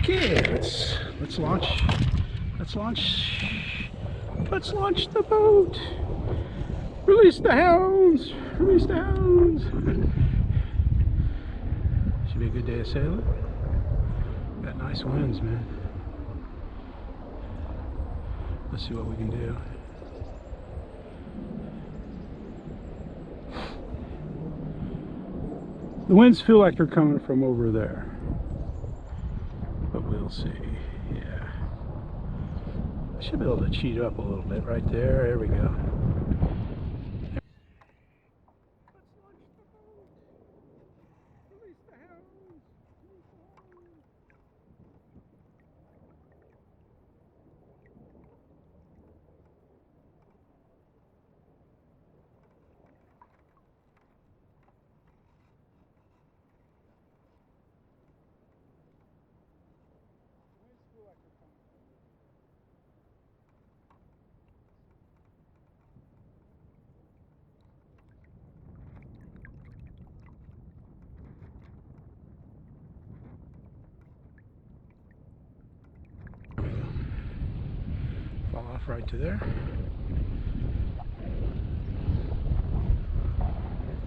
Okay, let's launch the boat. Release the hounds. Release the hounds. Should be a good day of sailing. Got nice winds, man. Let's see what we can do. The winds feel like they're coming from over there, but we'll see. Yeah, I should be able to cheat up a little bit right there. There we go. Fall off right to there.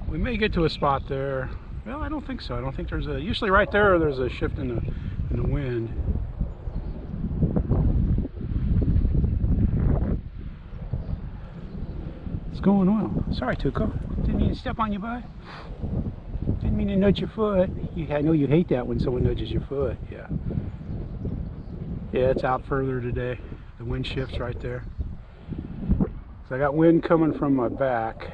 We may get to a spot there. Well, I don't think so. I don't think there's a. Usually, right there, there's a shift in the wind. It's going well. Sorry, Tuco. Didn't mean to step on your butt. Didn't mean to nudge your foot. I know you hate that when someone nudges your foot. Yeah. Yeah, it's out further today. The wind shifts right there. So I got wind coming from my back,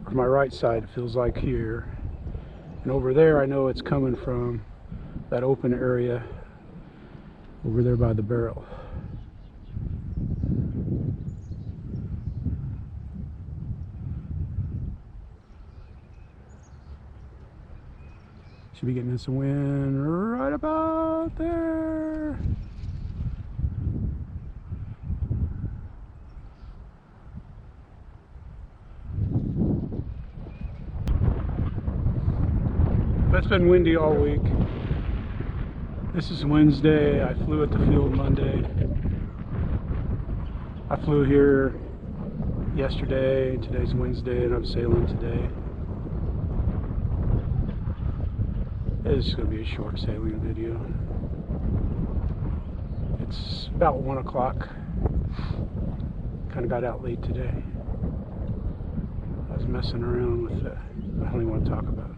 or my right side, it feels like here. And over there, I know it's coming from that open area over there by the barrel. Should be getting some wind right about there. It's been windy all week. This is Wednesday. I flew at the field Monday. I flew here yesterday. Today's Wednesday and I'm sailing today. It's going to be a short sailing video. It's about 1 o'clock. Kind of got out late today. I was messing around with I don't even want to talk about it.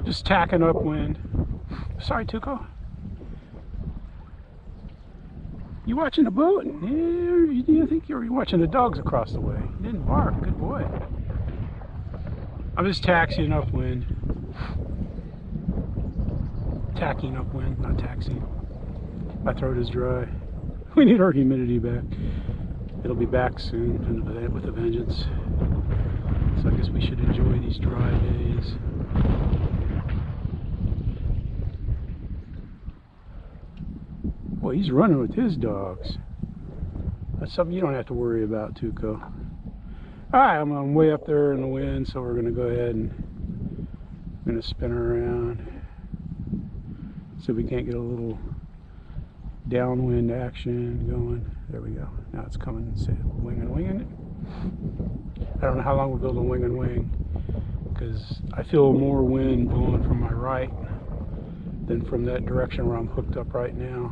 Just tacking upwind. Sorry, Tuco. You watching the boat? Yeah, you think you're watching the dogs across the way. You didn't bark. Good boy. I'm just taxiing upwind. Tacking upwind, not taxiing. My throat is dry. We need our humidity back. It'll be back soon with a vengeance. So I guess we should enjoy these dry days. Well, he's running with his dogs. That's something you don't have to worry about, Tuco. Alright, I'm way up there in the wind, so we're going to go ahead and I'm going to spin her around. So we can't get a little downwind action going. There we go. Now it's coming, wing and winging it. I don't know how long we'll build a wing and wing, because I feel more wind blowing from my right than from that direction where I'm hooked up right now.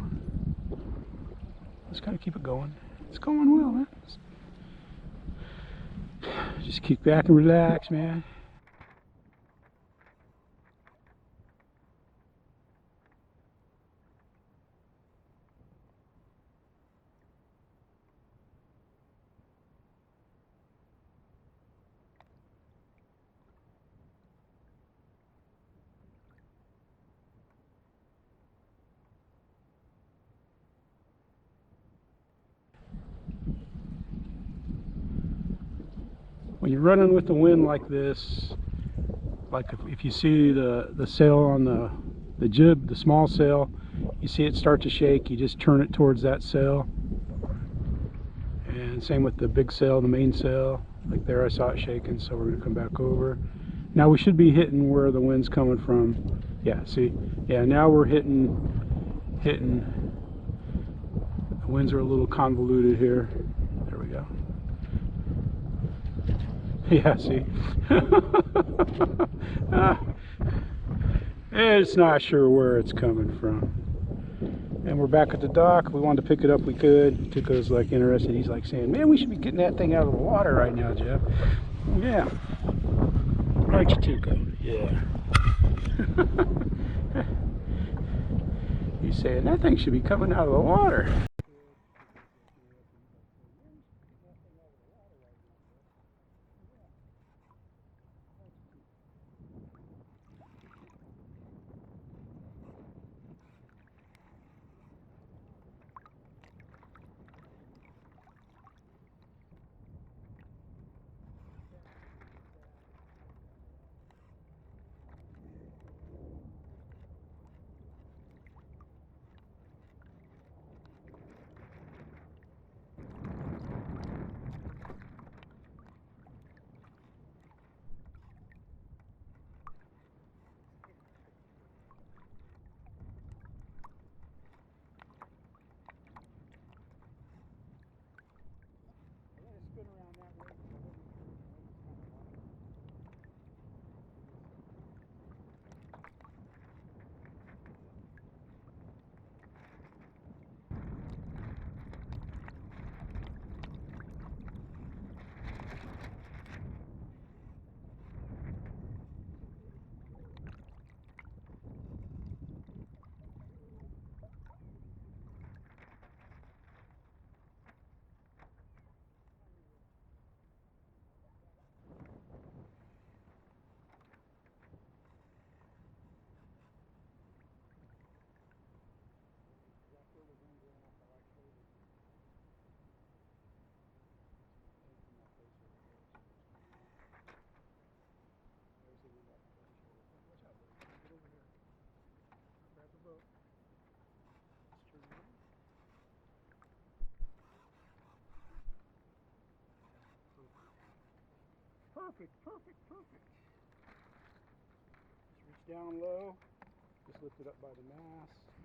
Let's kind of keep it going. It's going well, man. Just kick back and relax, man. When you're running with the wind like this, like if you see the sail on the jib, the small sail, you see it start to shake, you just turn it towards that sail. And same with the big sail, the main sail. Like there I saw it shaking, so we're going to come back over. Now we should be hitting where the wind's coming from. Yeah, see? Yeah, now we're hitting. The winds are a little convoluted here. There we go. Yeah, see? It's not sure where it's coming from. And we're back at the dock. We wanted to pick it up, we could. Tuco's like interested. He's like saying, man, we should be getting that thing out of the water right now, Jeff. Yeah. Aren't you, Tuco? Yeah. He's saying that thing should be coming out of the water. Perfect, perfect, perfect. Just reach down low, just lift it up by the mast.